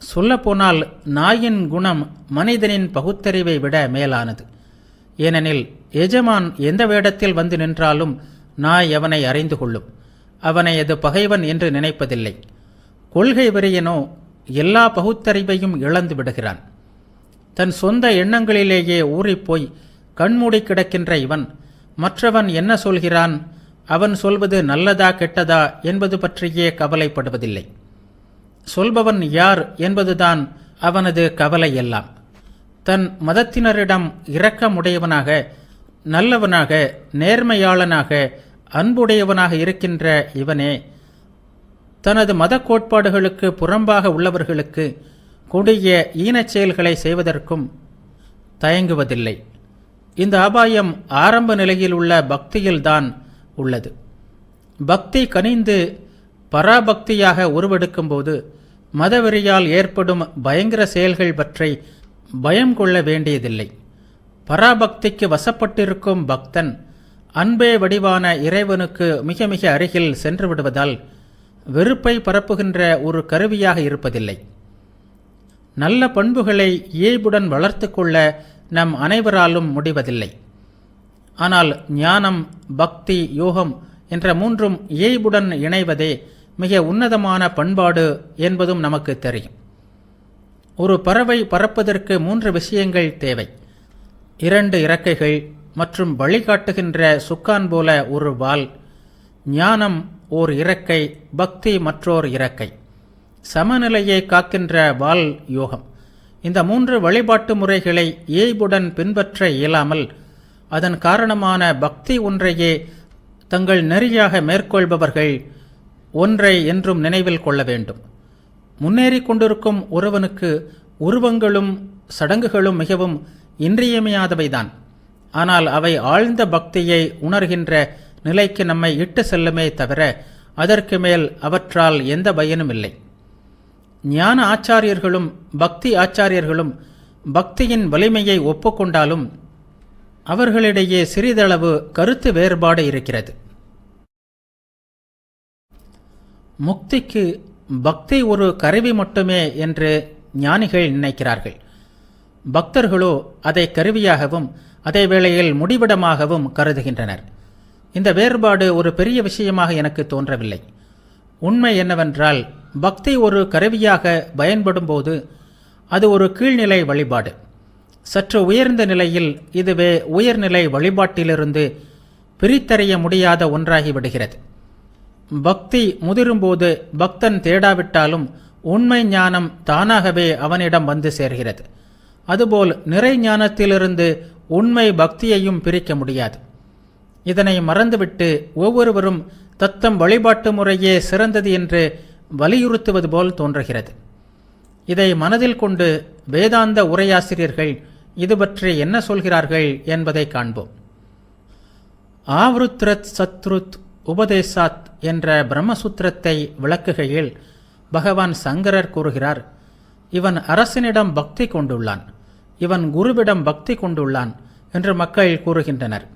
சொல்லப்போனால் நாயின் குணம் மனிதனின் பகுத்தறிவை விட மேலானது. ஏனெனில் எஜமான் எந்த வேடத்தில் வந்து நின்றாலும் நாய் அவனை அறிந்து கொள்ளும். அவனை அது பகைவன் என்று நினைப்பதில்லை. கொள்கை வெறியனோ எல்லா பகுத்தறிவையும் இழந்து விடுகிறான். தன் சொந்த எண்ணங்களிலேயே ஊறிப்போய் கண்மூடி கிடக்கின்ற இவன் மற்றவன் என்ன சொல்கிறான், அவன் சொல்வது நல்லதா கெட்டதா என்பது பற்றியே கவலைப்படுவதில்லை. சொல்பவன் யார் என்பதுதான் அவனது கவலை எல்லாம். தன் மதத்தினரிடம் இரக்கமுடையவனாக, நல்லவனாக, நேர்மையாளனாக, அன்புடையவனாக இருக்கின்ற இவனே தனது மத கோட்பாடுகளுக்கு புறம்பாக உள்ளவர்களுக்கு கொடிய ஈனச் செயல்களை செய்வதற்கும் தயங்குவதில்லை. இந்த அபாயம் ஆரம்ப நிலையில் உள்ள பக்தியில்தான் உள்ளது. பக்தி கனிந்து பராபக்தியாக உருவெடுக்கும் போது மதவெறியால் ஏற்படும் பயங்கர செயல்கள் பற்றி பயம் கொள்ள வேண்டியதில்லை. பராபக்திக்கு வசப்பட்டிருக்கும் பக்தன் அன்பே வடிவான இறைவனுக்கு மிக மிக அருகில் சென்று விடுவதால் வெறுப்பை பரப்புகின்ற ஒரு கருவியாக இருப்பதில்லை. நல்ல பண்புகளை இயல்புடன் வளர்த்து கொள்ள நம் அனைவராலும் முடிவதில்லை. ஆனால் ஞானம், பக்தி, யோகம் என்ற மூன்றும் இயல்புடன் இணைவதே மிக உன்னதமான பண்பாடு என்பதும் நமக்கு தெரியும். ஒரு பறவை பறப்பதற்கு 3 விஷயங்கள் தேவை. 2 இறக்கைகள் மற்றும் வழிகாட்டுகின்ற சுக்கான் போல ஒரு வால். ஞானம் ஓர் இறக்கை, பக்தி மற்றோர் இறக்கை. சமநிலையை காக்கின்ற வால் யோகம். இந்த 3 வழிபாட்டு முறைகளை இயல்புடன் பின்பற்ற இயலாமல் அதன் காரணமான பக்தி ஒன்றையே தங்கள் நெறியாக மேற்கொள்பவர்கள் ஒன்றை என்றும் நினைவில் கொள்ள வேண்டும். முன்னேறி கொண்டிருக்கும் ஒருவனுக்கு உருவங்களும் சடங்குகளும் மிகவும் இன்றியமையாதவைதான். ஆனால் அவை ஆழ்ந்த பக்தியை உணர்கின்ற நிலைக்கு நம்மை இட்டு செல்லுமே தவிர அதற்கு மேல் அவற்றால் எந்த பயனும் இல்லை. ஞான ஆச்சாரியர்களும் பக்தி ஆச்சாரியர்களும் பக்தியின் வலிமையை ஒப்புக்கொண்டாலும் அவர்களிடையே சிறிதளவு கருத்து வேறுபாடு இருக்கிறது. முக்திக்கு பக்தி ஒரு கருவி மட்டுமே என்று ஞானிகள் நினைக்கிறார்கள். பக்தர்களோ அதை கருவியாகவும் அதே வேளையில் முடிவிடமாகவும் கருதுகின்றனர். இந்த வேறுபாடு ஒரு பெரிய விஷயமாக எனக்கு தோன்றவில்லை. உண்மை என்னவென்றால், பக்தி ஒரு கருவியாக பயன்படும் போது அது ஒரு கீழ்நிலை வழிபாடு. சற்று உயர்ந்த நிலையில் இதுவே உயர்நிலை வழிபாட்டிலிருந்து பிரித்தறிய முடியாத ஒன்றாகிவிடுகிறது. பக்தி முதிரும்போது பக்தன் தேடாவிட்டாலும் உண்மை ஞானம் தானாகவே அவனிடம் வந்து சேர்கிறது. அதுபோல் நிறை ஞானத்திலிருந்து உண்மை பக்தியையும் பிரிக்க முடியாது. இதனை மறந்துவிட்டு ஒவ்வொருவரும் தத்தம் வழிபாட்டு முறையே சிறந்தது என்று வலியுறுத்துவது போல் தோன்றுகிறது. இதை மனதில் கொண்டு வேதாந்த உரையாசிரியர்கள் இது பற்றி என்ன சொல்கிறார்கள் என்பதை காண்போம். ஆவ்ருத்ரத் சத்ருத் உபதேசாத் என்ற பிரம்மசூத்திரத்தை விளக்குகையில் பகவான் சங்கரர் கூறுகிறார், இவன் அரசனிடம் பக்தி கொண்டுள்ளான், இவன் குருவிடம் பக்தி கொண்டுள்ளான் என்று மக்கள் கூறுகின்றனர்.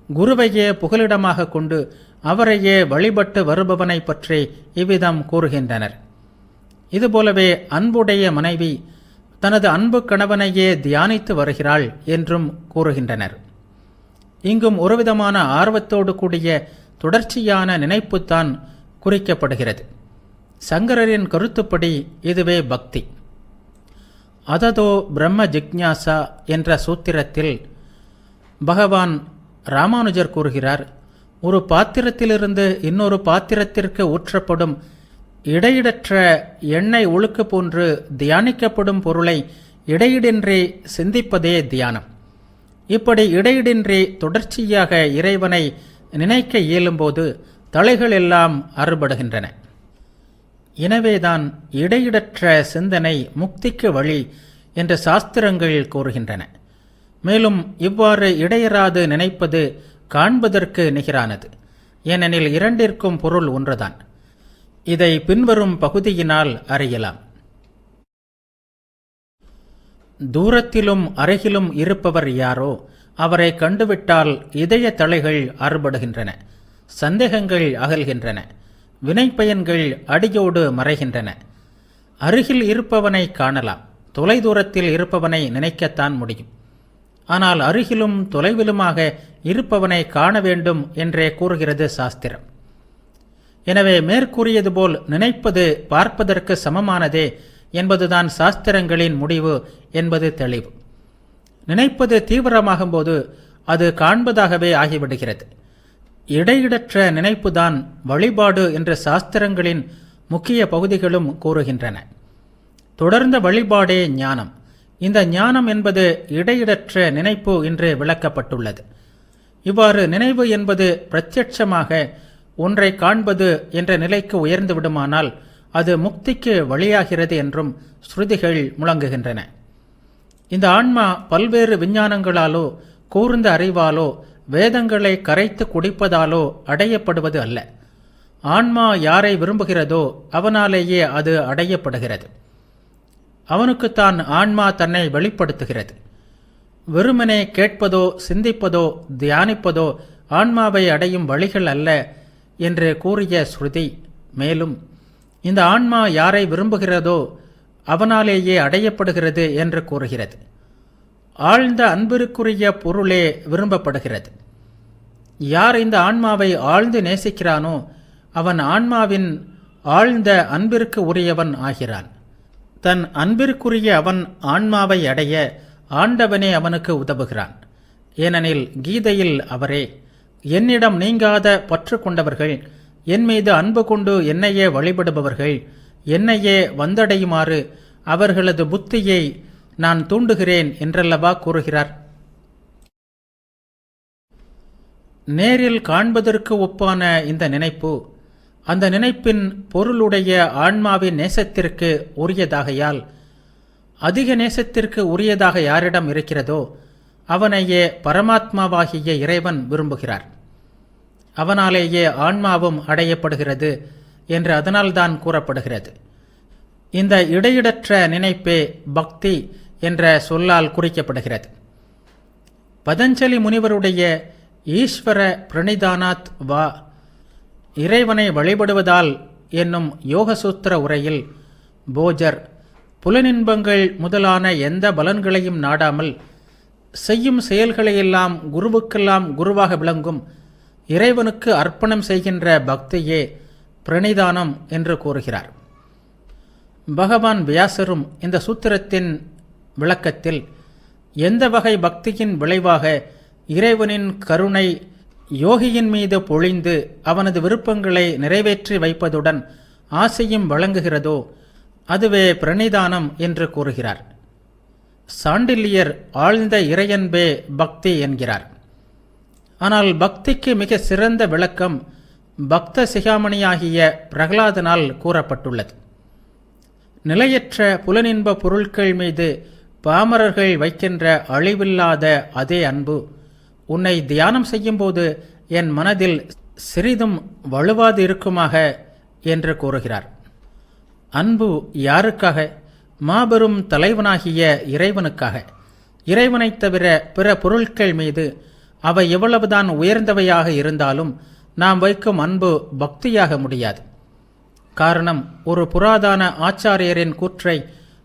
குருவையே புகலிடமாக கொண்டு அவரையே வழிபட்டு வருபவனை பற்றி இவ்விதம் கூறுகின்றனர். இதுபோலவே அன்புடைய மனைவி தனது அன்பு கணவனையே தியானித்து வருகிறாள் என்றும் கூறுகின்றனர். இங்கும் ஒருவிதமான ஆர்வத்தோடு கூடிய தொடர்ச்சியான நினைப்புத்தான் குறிக்கப்படுகிறது. சங்கரரின் கருத்துப்படி இதுவே பக்தி. அததோ பிரம்ம ஜிக்ஞாசா என்ற சூத்திரத்தில் பகவான் ராமானுஜர் கூறுகிறார், ஒரு பாத்திரத்திலிருந்து இன்னொரு பாத்திரத்திற்கு ஊற்றப்படும் இடையிடற்ற எண்ணெய் ஒழுக்கு போன்று தியானிக்கப்படும் பொருளை இடையிடின்றி சிந்திப்பதே தியானம். இப்படி இடையிடின்றி தொடர்ச்சியாக இறைவனை நினைக்க இயலும்போது தலைகள் எல்லாம் அறுபடுகின்றன. எனவேதான் இடையிடற்ற சிந்தனை முக்திக்கு வழி என்று சாஸ்திரங்கள் கூறுகின்றன. மேலும் இவ்வாறு இடையறாது நினைப்பது காண்பதற்கு நிகரானது. ஏனெனில் இரண்டிற்கும் பொருள் ஒன்றுதான். இதை பின்வரும் பகுதியினால் அறியலாம். தூரத்திலும் அருகிலும் இருப்பவர் யாரோ அவரை கண்டுவிட்டால் இதய தலைகள் அறுபடுகின்றன, சந்தேகங்கள் அகல்கின்றன, வினைப்பயன்கள் அடியோடு மறைகின்றன. அருகில் இருப்பவனை காணலாம், தொலைதூரத்தில் இருப்பவனை நினைக்கத்தான் முடியும். ஆனால் அருகிலும் தொலைவிலுமாக இருப்பவனை காண வேண்டும் என்றே கூறுகிறது சாஸ்திரம். எனவே மேற்கூறியது போல் நினைப்பது பார்ப்பதற்கு சமமானதே என்பதுதான் சாஸ்திரங்களின் முடிவு என்பது தெளிவு. நினைப்பது தீவிரமாகும்போது அது காண்பதாகவே ஆகிவிடுகிறது. இடையிடற்ற நினைப்புதான் வழிபாடு என்ற சாஸ்திரங்களின் முக்கிய பகுதிகளும் கூறுகின்றன. தொடர்ந்த வழிபாடே ஞானம். இந்த ஞானம் என்பது இடையிடற்ற நினைப்பு என்று விளக்கப்பட்டுள்ளது. இவ்வாறு நினைவு என்பது பிரத்யட்சமாக ஒன்றை காண்பது என்ற நிலைக்கு உயர்ந்து விடுமானால் அது முக்திக்கு வழியாகிறது என்றும் ஸ்ருதிகள் முழங்குகின்றன. இந்த ஆன்மா பல்வேறு விஞ்ஞானங்களாலோ கூர்ந்த அறிவாலோ வேதங்களை கரைத்து குடிப்பதாலோ அடையப்படுவது அல்ல. ஆன்மா யாரை விரும்புகிறதோ அவனாலேயே அது அடையப்படுகிறது. அவனுக்குத்தான் ஆன்மா தன்னை வெளிப்படுத்துகிறது. வெறுமனே கேட்பதோ சிந்திப்பதோ தியானிப்பதோ ஆன்மாவை அடையும் வழிகள் அல்ல என்று கூறிய ஸ்ருதி மேலும் இந்த ஆன்மா யாரை விரும்புகிறதோ அவனாலேயே அடையப்படுகிறது என்று கூறுகிறது. ஆழ்ந்த அன்பிற்குரிய பொருளே விரும்பப்படுகிறது. யார் இந்த ஆன்மாவை ஆழ்ந்து நேசிக்கிறானோ அவன் ஆன்மாவின் ஆழ்ந்த அன்பிற்கு உரியவன் ஆகிறான். தன் அன்பிற்குரிய அவன் ஆன்மாவை அடைய ஆண்டவனே அவனுக்கு உதவுகிறான். ஏனெனில் கீதையில் அவரே, என்னிடம் நீங்காத பற்று கொண்டவர்கள், என் மீது அன்பு கொண்டு என்னையே வழிபடுபவர்கள் என்னையே வந்தடையுமாறு அவர்களது புத்தியை நான் தூண்டுகிறேன் என்றல்லவா கூறுகிறார். நேரில் காண்பதற்கு ஒப்பான இந்த நினைப்பு அந்த நினைப்பின் பொருளுடைய ஆன்மாவின் நேசத்திற்கு உரியதாகையால் அதிக நேசத்திற்கு உரியதாக யாரிடம் இருக்கிறதோ அவனையே பரமாத்மாவாகிய இறைவன் விரும்புகிறார். அவனாலேயே ஆன்மாவும் அடையப்படுகிறது என்று அதனால்தான் கூறப்படுகிறது. இந்த இடையிடற்ற நினைப்பே பக்தி என்ற சொல்லால் குறிக்கப்படுகிறது. பதஞ்சலி முனிவருடைய ஈஸ்வர பிரணிதானாத் வா, இறைவனை வழிபடுவதால் என்னும் யோகசூத்திர உரையில் போஜர் புலனின்பங்கள் முதலான எந்த பலன்களையும் நாடாமல் செய்யும் செயல்களையெல்லாம் குருவுக்கெல்லாம் குருவாக விளங்கும் இறைவனுக்கு அர்ப்பணம் செய்கின்ற பக்தியே பிரணிதானம் என்று கூறுகிறார். பகவான் வியாசரும் இந்த சூத்திரத்தின் விளக்கத்தில் எந்த வகை பக்தியின் விளைவாக இறைவனின் கருணை யோகியின் மீது பொழிந்து அவனது விருப்பங்களை நிறைவேற்றி வைப்பதுடன் ஆசையும் வழங்குகிறதோ அதுவே பிரணிதானம் என்று கூறுகிறார். சாண்டில்யர் ஆழ்ந்த இறையன்பே பக்தி என்கிறார். ஆனால் பக்திக்கு மிக சிறந்த விளக்கம் பக்த சிகாமணியாகிய பிரகலாதனால் கூறப்பட்டுள்ளது. நிலையற்ற புலனின்ப பொருட்கள் மீது பாமரர்கள் வைக்கின்ற அழிவில்லாத அதே அன்பு உன்னை தியானம் செய்யும்போது என் மனதில் சிறிதும் வலுவாது இருக்குமாக என்று கூறுகிறார். அன்பு யாருக்காக? மாபெரும் தலைவனாகிய இறைவனுக்காக. இறைவனைத் தவிர பிற பொருட்கள் மீது அவை எவ்வளவுதான் உயர்ந்தவையாக இருந்தாலும் நாம் வைக்கும் அன்பு பக்தியாக முடியாது. காரணம், ஒரு புராதன ஆச்சாரியரின் கூற்றை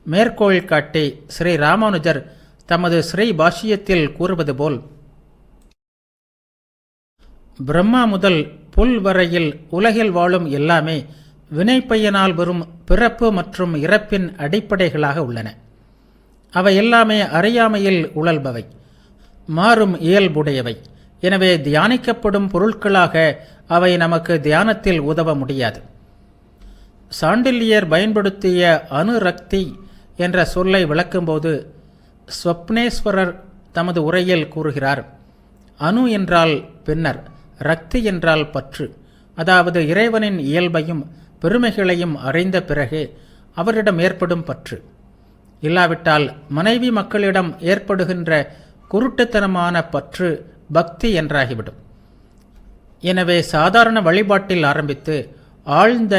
மேற்கோள் காட்டி ஸ்ரீ ராமானுஜர் தமது ஸ்ரீ பாஷ்யத்தில் கூறுவது போல், பிரம்மா முதல் புல் வரையில் உலகில் வாழும் எல்லாமே வினைப்பயனால் வரும் பிறப்பு மற்றும் இறப்பின் அடிப்படைகளாக உள்ளன. அவை எல்லாமே அறியாமையில் உழல்பவை, மாறும் இயல்புடையவை. எனவே தியானிக்கப்படும் பொருட்களாக அவை நமக்கு தியானத்தில் உதவ முடியாது. சாண்டில்யர் பயன்படுத்திய அனுரக்தி என்ற சொல்லை விளக்கும்போது ஸ்வப்னேஸ்வரர் தமது உரையில் கூறுகிறார், அணு என்றால் பின்னர், ரக்தி என்றால் பற்று. அதாவது இறைவனின் இயல்பையும் பெருமைகளையும் அறிந்த பிறகு அவரிடம் ஏற்படும் பற்று. இல்லாவிட்டால் மனைவி மக்களிடம் ஏற்படுகின்ற குருட்டுத்தனமான பற்று பக்தி என்றாகிவிடும். எனவே சாதாரண வழிபாட்டில் ஆரம்பித்து ஆழ்ந்த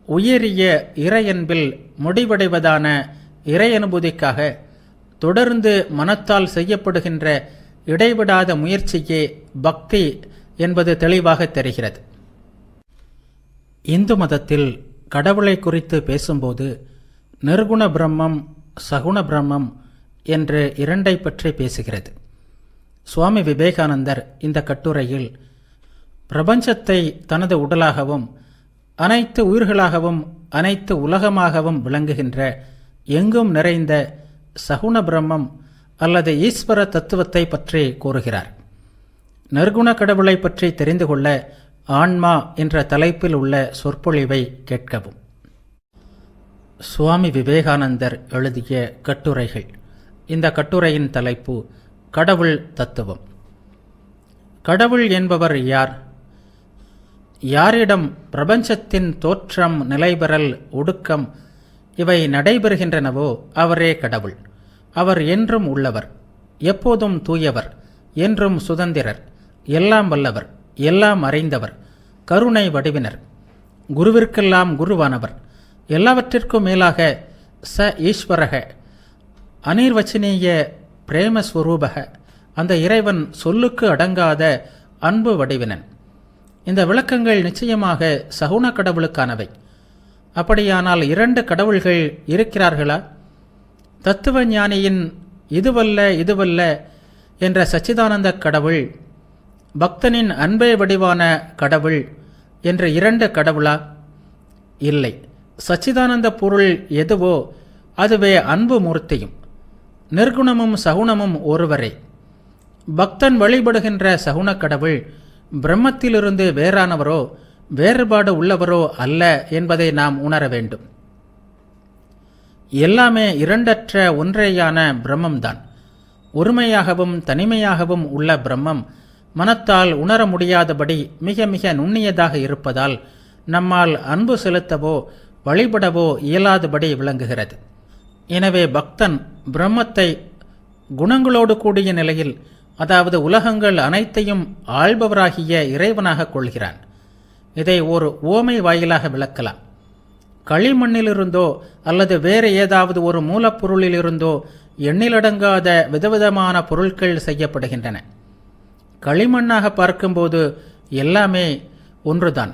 உயரிய இறையன்பில் முடிவடைவதான இறை அனுபூதிக்காக தொடர்ந்து மனத்தால் செய்யப்படுகின்ற இடைவிடாத முயற்சியே பக்தி என்பது தெளிவாக தெரிகிறது. இந்து மதத்தில் கடவுளை குறித்து பேசும்போது நிர்குண பிரம்மம், சகுண பிரம்மம் என்று இரண்டை பற்றி பேசுகிறது. சுவாமி விவேகானந்தர் இந்த கட்டுரையில் பிரபஞ்சத்தை தனது உடலாகவும் அனைத்து உயிர்களாகவும் அனைத்து உலகமாகவும் விளங்குகின்ற எங்கும் நிறைந்த சகுண பிரம்மம் அல்லது ஈஸ்வர தத்துவத்தை பற்றி கூறுகிறார். நிர்குண கடவுளை பற்றி தெரிந்து கொள்ள ஆன்மா என்ற தலைப்பில் உள்ள சொற்பொழிவை கேட்கவும். சுவாமி விவேகானந்தர் எழுதிய கட்டுரைகள். இந்த கட்டுரையின் தலைப்பு கடவுள் தத்துவம். கடவுள் என்பவர் யார்? யாரிடம் பிரபஞ்சத்தின் தோற்றம், நிலைபெறல், ஒடுக்கம் இவை நடைபெறுகின்றனவோ அவரே கடவுள். அவர் என்றும் உள்ளவர், எப்போதும் தூயவர், என்றும் சுதந்திரர், எல்லாம் வல்லவர், எல்லாம் அறிந்தவர், கருணை வடிவினர், குருவிற்கெல்லாம் குருவானவர், எல்லாவற்றிற்கும் மேலாக ச ஈஸ்வரக, அனிர்வச்சனீய பிரேமஸ்வரூபக, அந்த இறைவன் சொல்லுக்கு அடங்காத அன்பு வடிவினன். இந்த விளக்கங்கள் நிச்சயமாக சகுண கடவுளுக்கானவை. அப்படியானால் இரண்டு கடவுள்கள் இருக்கிறார்களா? தத்துவ ஞானியின் இதுவல்ல இதுவல்ல என்ற சச்சிதானந்த கடவுள், பக்தனின் அன்பே வடிவான கடவுள் என்ற இரண்டு கடவுளா? இல்லை. சச்சிதானந்த பொருள் எதுவோ அதுவே அன்பு மூர்த்தியும். நிர்குணமும் சகுணமும் ஒருவரே. பக்தன் வழிபடுகின்ற சகுண கடவுள் பிரம்மத்திலிருந்து வேறானவரோ வேறுபாடு உள்ளவரோ அல்ல என்பதை நாம் உணர வேண்டும். எல்லாமே இரண்டற்ற ஒன்றேயான பிரம்மம்தான். ஒருமையாகவும் தனிமையாகவும் உள்ள பிரம்மம் மனத்தால் உணர முடியாதபடி மிக மிக நுண்ணியதாக இருப்பதால் நம்மால் அன்பு செலுத்தவோ வழிபடவோ இயலாதபடி விளங்குகிறது. எனவே பக்தன் பிரம்மத்தை குணங்களோடு கூடிய நிலையில், அதாவது உலகங்கள் அனைத்தையும் ஆள்பவராகிய இறைவனாக கொள்கிறான். இதை ஒரு உவமை வாயிலாக விளக்கலாம். களிமண்ணிலிருந்தோ அல்லது வேறு ஏதாவது ஒரு மூலப்பொருளிலிருந்தோ எண்ணிலடங்காத விதவிதமான பொருட்கள் செய்யப்படுகின்றன. களிமண்ணாக பார்க்கும்போது எல்லாமே ஒன்றுதான்.